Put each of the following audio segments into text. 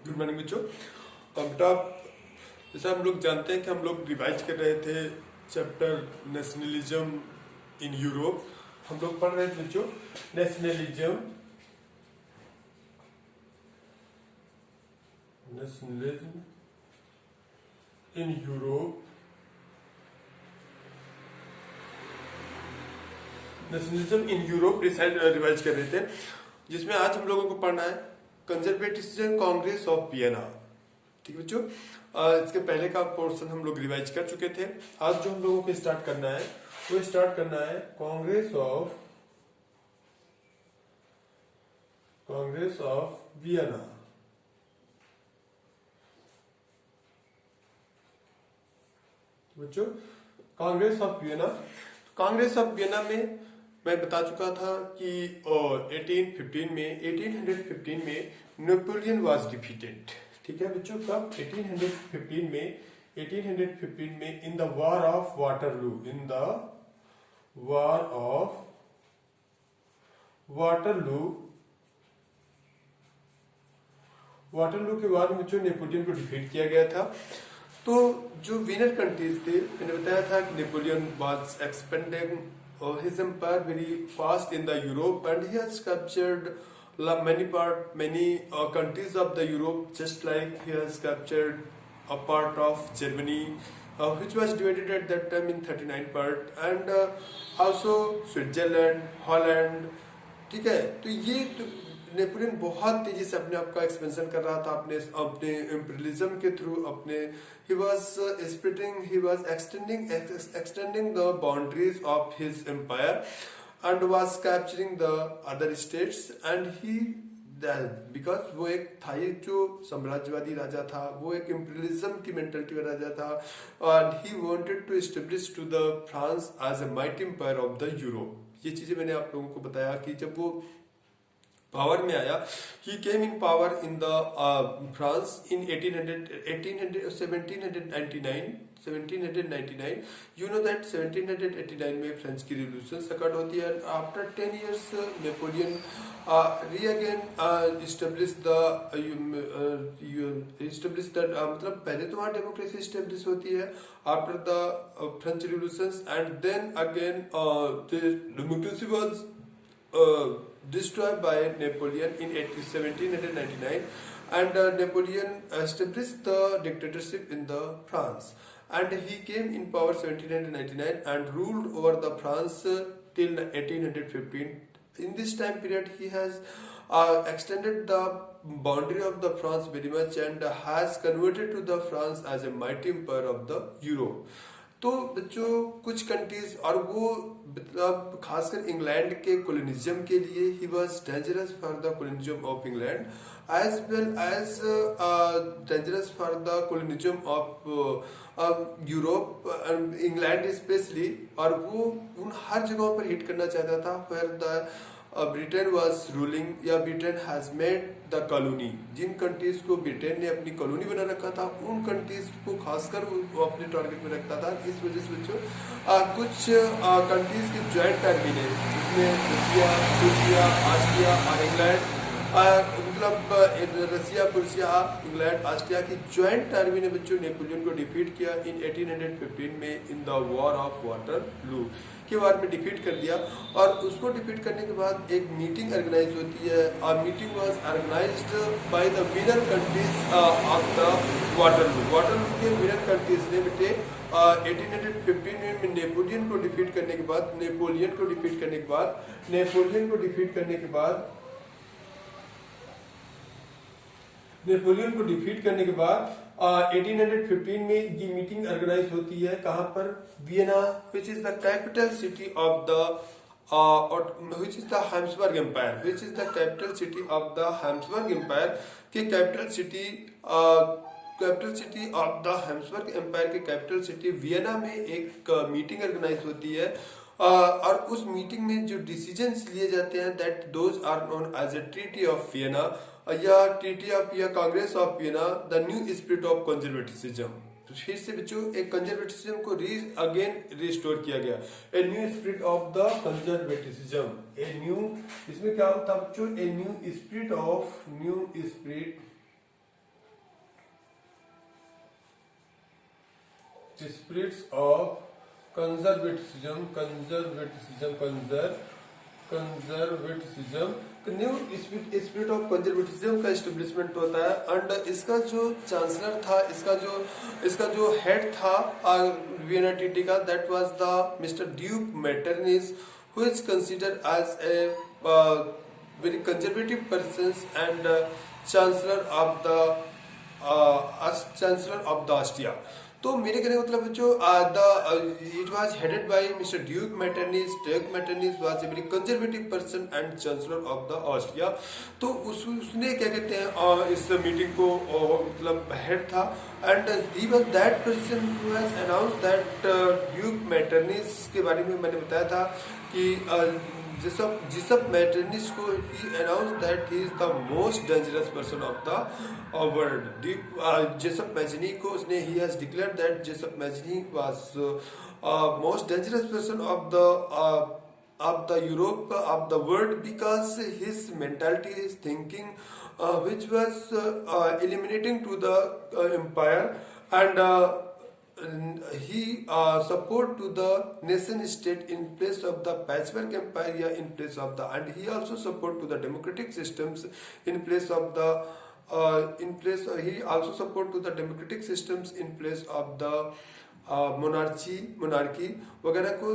Good morning बच्चों। बेटा, जैसा हम लोग जानते हैं कि हम लोग रिवाइज कर रहे थे चैप्टर नेशनलिज्म इन यूरोप। हम लोग पढ़ रहे थे बच्चों nationalism in Europe. Nationalism in Europe revise कर रहे थे, जिसमें आज हम लोगों को पढ़ना है कंजर्वेटिव कांग्रेस ऑफ वियना। ठीक है बच्चों, इसके पहले का पोर्शन हम लोग रिवाइज कर चुके थे। आज जो हम लोगों को स्टार्ट करना है वो स्टार्ट करना है कांग्रेस ऑफ वियना। बच्चों, congress of Vienna. Congress of Vienna में मैं बता चुका था कि 1815 में नेपोलियन वाज डिफीटेड। ठीक है बच्चों, कब? 1815 में इन the war of Waterloo. Waterloo के बाद बच्चों नेपोलियन को डिफीट किया गया था। तो जो विनर कंट्रीज थे, मैंने बताया था कि Napoleon was expanding his empire very fast in the Europe, and he has captured many countries of the Europe, just like he has captured a part of Germany, which was divided at that time in 39 part, and also Switzerland, Holland। ठीक है, तो ये Napoleon बहुत तेजी से अपने आप का एक्सपेंशन कर रहा था अपने इम्पीरियलिज्म के through. he was extending the boundaries of his empire and was capturing the other states, and because वो एक था, जो साम्राज्यवादी राजा था, वो एक इम्पीरियलिज्म की मेंटालिटी का राजा था, and he wanted to establish to the France as a mighty empire of the Europe। ये चीजें मैंने आप लोगों को बताया कि जब वो पावर में आया, he came in power in the France in 1799। You know that 1789 में फ्रेंच की रिवॉल्यूशन स्टार्ट होती है। After 10 years Napoleon establish the मतलब पहले तो वहाँ डेमोक्रेसी इस्टेब्लिश होती है after the French revolution, and then again the democracy was destroyed by Napoleon in 1799, and Napoleon established the dictatorship in the France, and he came in power 1799 and ruled over the France till 1815. In this time period he has extended the boundary of the France very much and has converted to the France as a mighty empire of the Europe। तो बच्चों कुछ countries, और वो मतलब खासकर England के colonism के लिए he was dangerous for the colonism of England as well as dangerous for the colonism of Europe, England specially. और वो उन हर जगहों पर हिट करना चाहता था where the Britain was ruling, या Britain has made the colony. जिन कंट्रीज को ब्रिटेन ने अपनी कॉलोनी बना रखा था, उन कंट्रीज को खासकर वो अपने टारगेट में रखता था। इस वजह से बच्चों कुछ कंट्रीज के ज्वाइंट टर्मी ने, जिसमें रसिया, प्रूसिया, ऑस्ट्रिया और इंग्लैंड, मतलब रसिया, प्रूसिया, इंग्लैंड, ऑस्ट्रिया की ज्वाइंट आर्मी ने बच्चों नेपोलियन को डिफीट किया इन 1815 में इन द वॉर ऑफ वाटरलू के बारे में डिफीट कर दिया। और उसको डिफीट करने के बाद एक मीटिंग ऑर्गेनाइज होती है, और meeting was organised by the winner countries of the Waterloo के विनर कंट्रीज ने बेटे 1815 में नेपोलियन को डिफीट करने के बाद 1815 में ये मीटिंग ऑर्गेनाइज होती है। कहां पर? Vienna, which is the capital city of the Habsburg empire, के कैपिटल सिटी वियना में एक मीटिंग ऑर्गेनाइज होती है। और उस मीटिंग में जो डिसीजंस लिए जाते हैं that those are known as a treaty of Vienna, या congress of Vienna, the new spirit of conservatism. फिर से बच्चों एक कंजर्वेटिज्म को अगेन रिस्टोर किया गया, a new spirit of the conservatism. इसमें क्या होता है बच्चों? A new spirit spirits of conservatism, new spirit of conservatism का एस्टेब्लिशमेंट होता है। एंड इसका जो चांसलर था, इसका जो हेड था वियना ट्रीटी का, that was the mister duke Metternich, who is considered as a very conservative persons and chancellor of the Austria। तो मेरे कहने का मतलब जो it was headed by Mr. Duke Metternich। Duke Metternich was a very conservative person and chancellor of the Austria। तो उसने क्या कहते हैं इस मीटिंग को मतलब हेड था। And he was that person who has announced that Duke Metternich के बारे में मैंने बताया था कि जिसप मेटरनिस को he announced that he is the most dangerous person of the world। Giuseppe Mazzini को उसने he has declared that Giuseppe Mazzini was most dangerous person of the Europe of the world, because his mentality, his thinking, which was eliminating to the empire, and he support to the nation state in place of the patchwork empire in place of the, and he also support to the democratic systems in place of the he also support to the democratic systems in place of the monarchy वगैरह को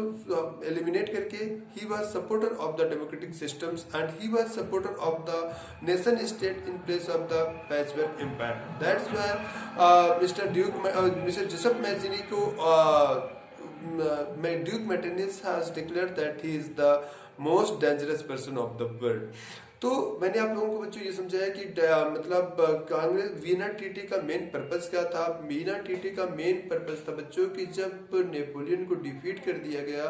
eliminate करके he was supporter of the democratic systems and he was supporter of the nation state in place of the patchwork empire। That's why Mr. Giuseppe Mazzini को Duke Metternich has declared that he is the most dangerous person of the world। तो मैंने आप लोगों को बच्चों ये समझाया कि मतलब कांग्रेस वियना ट्रीटी का मेन पर्पस क्या था। वियना ट्रीटी का मेन पर्पस था बच्चों कि जब नेपोलियन को डिफीट कर दिया गया,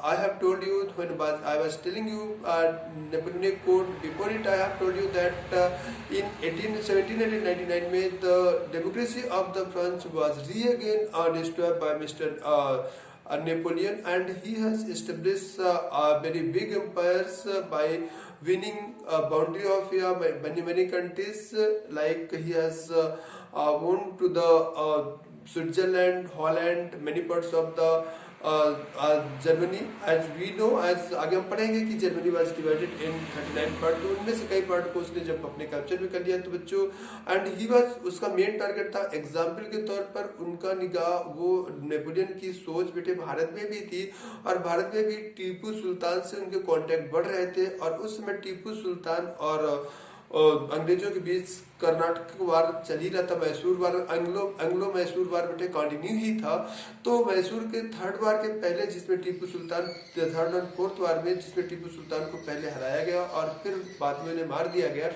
I have told you when I was telling you Napoleon code before it, I have told you that in 1799 में the democracy of the France was re again destroyed by mister Napoleon, and he has established very big empires by winning boundary of many countries, like he has won to the Switzerland, Holland, many parts of the Germany। as we know, as आगे हम पढ़ेंगे कि Germany was divided in 39 part, तो उनमें से कई part को उसने जब अपने कैप्चर भी कर लिया तो बच्चों, एंड ही वाज, उसका मेन टारगेट था एग्जाम्पल के तौर पर उनका निगाह वो नेपोलियन की सोच बेटे भारत में भी थी, और भारत में भी टीपू सुल्तान से उनके कांटेक्ट बढ़ रहे थे। और उस समय टीपू सुल्तान और अंग्रेजों के बीच कर्नाटक वार चल ही रहा था, मैसूर वार, एंग्लो मैसूर वार बेटे कंटिन्यू ही था। तो मैसूर के थर्ड वार के पहले, जिसमें टीपू सुल्तान थर्ड और फोर्थ वार में, जिसमें टीपू सुल्तान को पहले हराया गया और फिर बाद में उन्हें मार दिया गया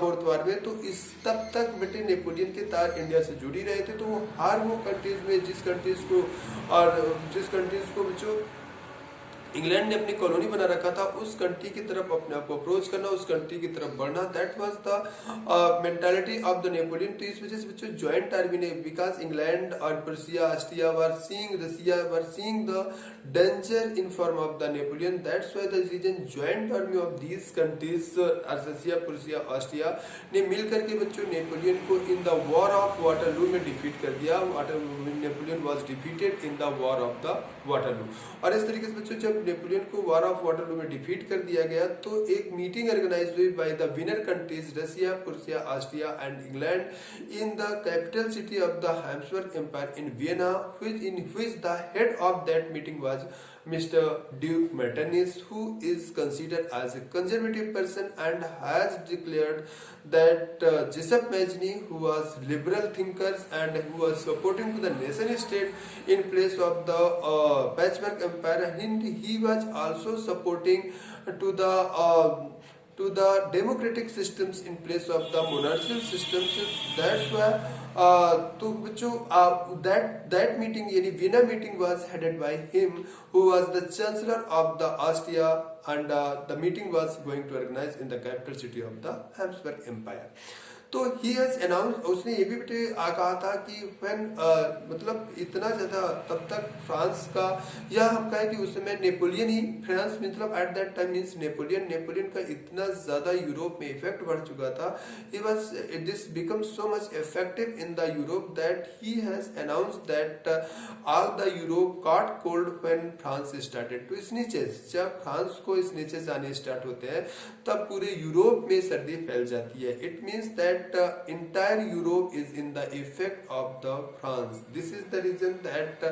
फोर्थ वार में, तो इस तब तक बेटे नेपोलियन के तार इंडिया से जुड़ी रहे थे। तो वो हर वो कंट्रीज में जिस कंट्रीज को बच्चों इंग्लैंड ने अपनी कॉलोनी बना रखा था, उस कंट्री की तरफ अपने आप को अप्रोच करना, उस कंट्री की तरफ बढ़ना, that was the mentality of the Napoleon. तो इस वजह से बच्चों ज्वाइंट आर्मी ने, बिकॉज इंग्लैंड और Persia, Austria were seeing the danger in form of the Napoleon, that's why the reason joint army of these countries Russia, Persia, Austria ने मिलकर के बच्चों नेपोलियन को in the war of Waterloo में defeat कर दिया। Napoleon was defeated in the war of the Waterloo. और इस तरीके से बच्चों जब नेपोलियन को वॉर ऑफ वाटरलू में डिफीट कर दिया गया, तो एक मीटिंग ऑर्गेनाइज हुई by the winner countries Russia, Persia, Austria and England in the capital city of the Habsburg empire in Vienna, in which the head of that meeting was Mr. Duke Metternich, who is considered as a conservative person and has declared that Giuseppe Mazzini, who was liberal thinkers and who was supporting to the nation state in place of the patchwork empire, and he was also supporting to the democratic systems in place of the monarchical systems। That's why तो बच्चों that meeting यानी Vienna meeting was headed by him, who was the chancellor of the Austria, and the meeting was going to organize in the capital city of the Habsburg Empire। तो he has announce, उसने ये भी बेटे कहा था कि when मतलब इतना ज्यादा तब तक फ्रांस का, या हम कहें कि उस समय नेपोलियन ही, फ्रांस मतलब at that time means Napoleon का इतना ज्यादा यूरोप में इफेक्ट बढ़ चुका था, he was this become so much effective in the Europe that he has announced that all the Europe caught cold when France started to sneezes. जब फ्रांस को स्नीचेस आने स्टार्ट होते हैं तब पूरे यूरोप में सर्दी फैल जाती है। It means that entire Europe is in the effect of the France. This is the reason that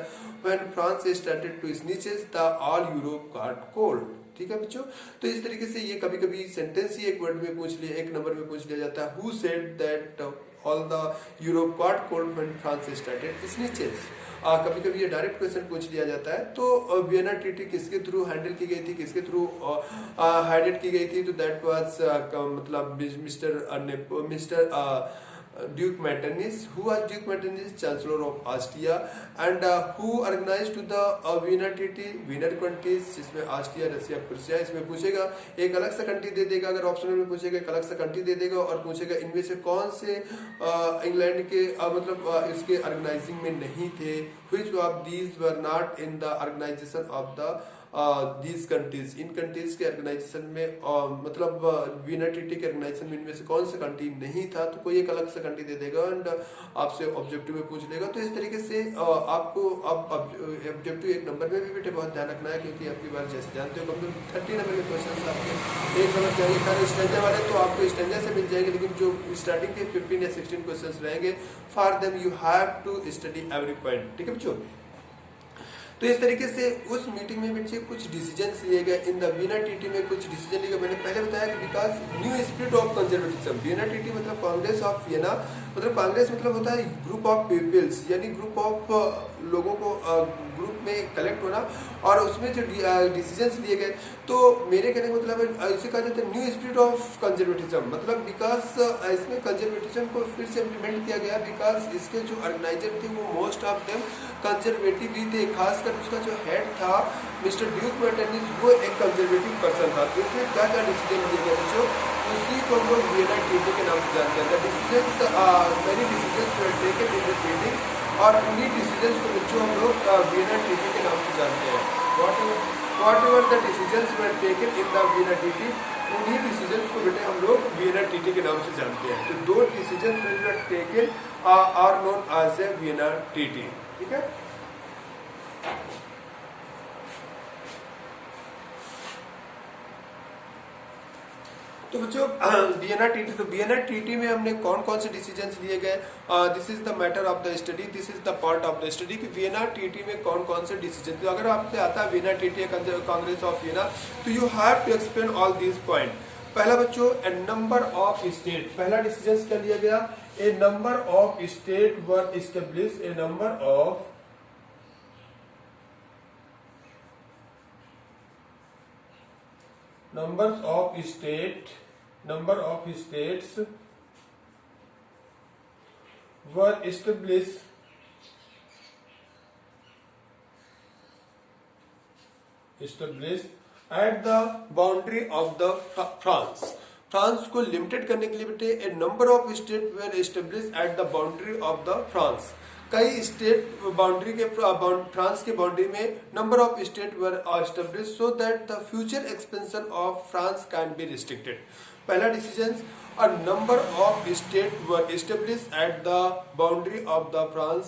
when France started to sneezes the all Europe got cold. ठीक है बच्चों, तो इस तरीके से ये कभी कभी सेंटेंस ही एक वर्ड में पूछ लिया, एक नंबर में पूछ लिया जाता है, who said that all the Europe got cold when France started sneezes. कभी कभी ये डायरेक्ट क्वेश्चन पूछ लिया जाता है। तो वियना ट्रीटी किसके थ्रू हैंडल की गई थी, किसके थ्रू हाइडेड की गई थी, तो दैट वाज मतलब mister Duke Metternich, who was Duke Metternich, Chancellor of Austria, and who organized to the Vienna Treaty, Wiener countries, जिसमें ऑस्ट्रिया, रशिया, प्रूसिया। इसमें पूछेगा एक अलग सा कंट्री दे देगा, अगर ऑप्शनल में पूछेगा एक अलग सा कंट्री दे देगा और पूछेगा इनमें से कौन से इंग्लैंड के मतलब इसके ऑर्गेनाइजिंग में नहीं थे, which of these were not in the organization of the these countries, in countries के ऑर्गेनाइजेशन में मतलब वीना ट्रीटी के ऑर्गेनाइजेशन में इनमें से कौन सा कंट्री नहीं था, तो कोई एक अलग सा कंट्री दे देगा एंड आपसे ऑब्जेक्टिव में पूछ लेगा। तो इस तरीके से आपको अब ऑब्जेक्टिव एक नंबर में भी बेटे बहुत ध्यान रखना है, क्योंकि आपकी बार जैसे जानते हो कम 30 नंबर के क्वेश्चन आपके एक नंबर चाहिए था स्टेंजा वाले, तो आपको स्टेंजा से मिल जाएंगे, लेकिन जो स्टार्टिंग के 15 या 16 क्वेश्चन रहेंगे for them you have to study every point. ठीक है बच्चों, तो इस तरीके से उस मीटिंग में बच्चे कुछ डिसीजंस लिए गए। इन द वीना ट्रीटी में कुछ डिसीजन लिए गए। मैंने पहले बताया कि because new spirit of conservatism, Veena treaty मतलब कांग्रेस ऑफ वियना, मतलब कांग्रेस मतलब होता है ग्रुप ऑफ पीपल्स, यानी ग्रुप ऑफ लोगों को ग्रुप में कलेक्ट होना, और उसमें जो डिसीजंस लिए गए, तो मेरे कहने का मतलब इसे कहा जाता है न्यू स्पिरिट ऑफ कंजर्वेटिज्म, मतलब बिकॉज इसमें कंजर्वेटिज्म को फिर से इम्प्लीमेंट किया गया, बिकॉज इसके जो ऑर्गेनाइजर थे वो मोस्ट ऑफ देम कंजर्वेटिव ही थे, खासकर उसका जो हेड था मिस्टर ड्यूक मेटरनिच, वो एक कंजर्वेटिव पर्सन था। तो इसमें क्या क्या डिसीजन लिए गए बच्चों, उसी को हम लोग वियना ट्रीटी के नाम से जानते हैं। Decisions many decisions were taken in this meeting, और उन्हीं डिसीजंस को बच्चों हम लोग वियना ट्रीटी के नाम से जानते हैं। What ever the decisions were taken in the Vienna treaty, उन्हीं डिसीजंस को बेटे हम लोग वियना ट्रीटी के नाम से जानते हैं। तो दो decisions were taken are known as a Vienna treaty. ठीक है, तो बच्चों वियना ट्रीटी, तो वियना ट्रीटी में हमने कौन कौन से डिसीजंस लिए गए, this is the matter of the study, this is the part of the study कि वियना ट्रीटी में कौन कौन से डिसीजन। तो अगर आपसे आता है Vienna treaty congress of Vienna, तो you have to explain all these point. पहला बच्चों ए नंबर ऑफ स्टेट, पहला डिसीजन क्या लिया गया, a number of state were establish, a number of number of states were established at the boundary of the France। France को limited करने के लिए बेटे a number of state were establish at the boundary of the France, कई state boundary के France के boundary में number of state were establish so that the future expansion of France can be restricted. पहला decision, a number of state were establish at the boundary of the France,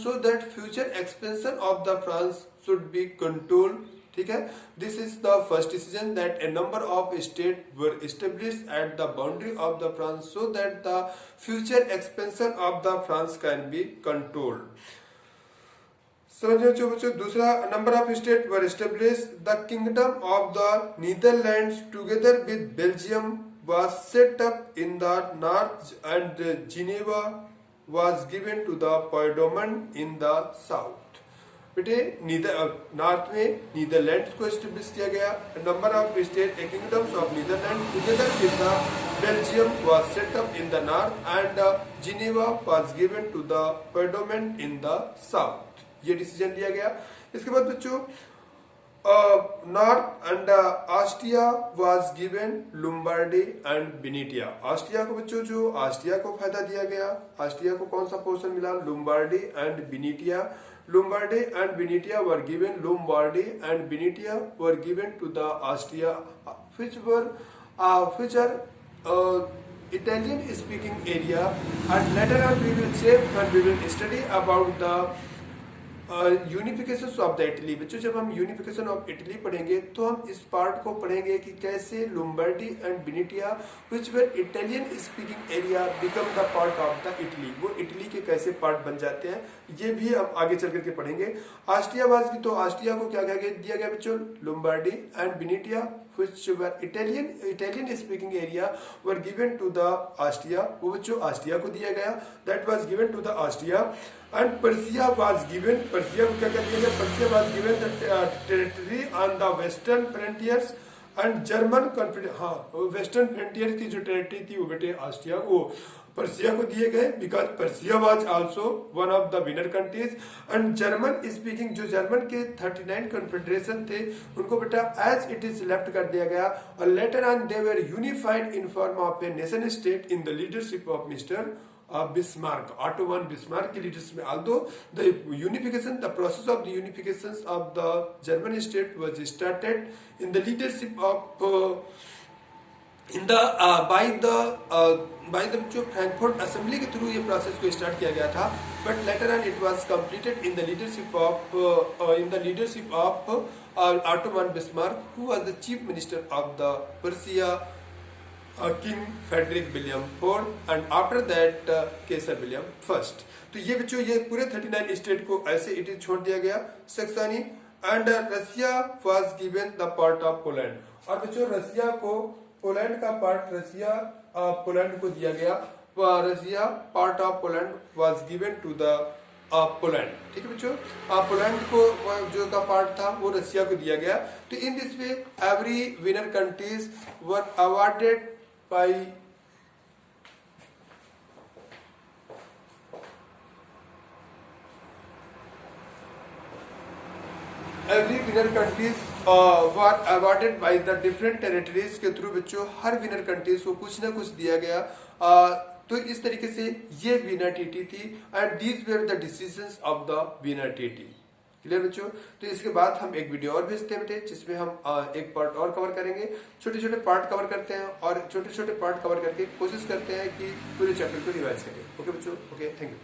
so that future expansion of the France should be controlled. ठीक है, this is the first decision that a number of state were established at the boundary of the France so that the future expansion of the France can be controlled. समझो बच्चों, दूसरा number of state were established the kingdom of the Netherlands together with Belgium was set up in the north and Geneva was given to the Piedmont in the south. बेटे north में Netherland को establish किया गया, number of state kingdoms of Netherland together with the Belgium was set up in the north and Geneva was given to the Piedmont in the south. ये decision लिया गया। इसके बाद बच्चों north and Austria was given Lombardy and Venetia. Austria को बच्चों जो Austria को फायदा दिया गया, ऑस्ट्रिया को कौन सा पोर्शन मिला, लुम्बार्डी and वेनेटिया। Lombardy and Venetia were given, Lombardy and Venetia were given to the Austria, which are Italian speaking area, and later on we will say when we will study about the unification of the Italy. बच्चों जब हम unification of Italy पढ़ेंगे तो हम इस part को पढ़ेंगे कि कैसे Lombardy and Venetia which were Italian speaking area become the part of the Italy, वो इटली के कैसे पार्ट बन जाते हैं, ये भी हम आगे चल करके पढ़ेंगे। ऑस्ट्रिया वाज की, तो ऑस्ट्रिया को क्या दिया गया बच्चों, लुम्बार्डी and वेनेटिया which were Italian speaking area were given to the Austria, वो बच्चों ऑस्ट्रिया को दिया गया, that was given to the Austria। and Persia was given, Persia को क्या दिया गया, Persia was given the territory on the western frontiers and German confederation, हाँ वेस्टर्न फ्रंटियर की जो टेरिटरी थी वो बेटे ऑस्ट्रिया को पर्सिया को दिए गए, because Persia was also one of the winner countries. And German speaking, जो जर्मन के 39 कन्फेडरेशन थे उनको बेटा एज इट इज लेफ्ट कर दिया गया, और later on they were unified in form of a nation state in the leadership of mister Bismarck, Otto von Bismarck की लीडरशिप में। although the unification, the process of the unification of the German state was started in the leadership of by the जो Frankfurt assembly के through ये process को start किया गया था, but later on it was completed in the leadership of Otto von Bismarck, who was the chief minister of the Persia, king Frederick William fourth, and after that Kaiser William first. तो ये बच्चों ये पूरे 39 state को ऐसे it is छोड़ दिया गया Saxony. And Russia was given the part of Poland, और बच्चों रसिया को पोलैंड का पार्ट रसिया पोलैंड को दिया गया, Russia part of Poland was given to the Poland. ठीक है बच्चों, पोलैंड को जो का पार्ट था वो रसिया को दिया गया। तो in this way every winner countries were awarded by every winner countries were awarded by the different territories के थ्रू बच्चों हर विनर कंट्रीज को कुछ ना कुछ दिया गया। तो इस तरीके से ये विनर टीटी थी, and these were the decisions of the winner TT. Clear बच्चों, तो इसके बाद हम एक वीडियो और भेजते हैं बेटे जिसमें हम एक पार्ट और कवर करेंगे, छोटे छोटे पार्ट कवर करते हैं और छोटे छोटे पार्ट कवर करके कोशिश करते हैं कि पूरे चैप्टर को रिवाइज करें। ओके बच्चों, ओके, थैंक यू।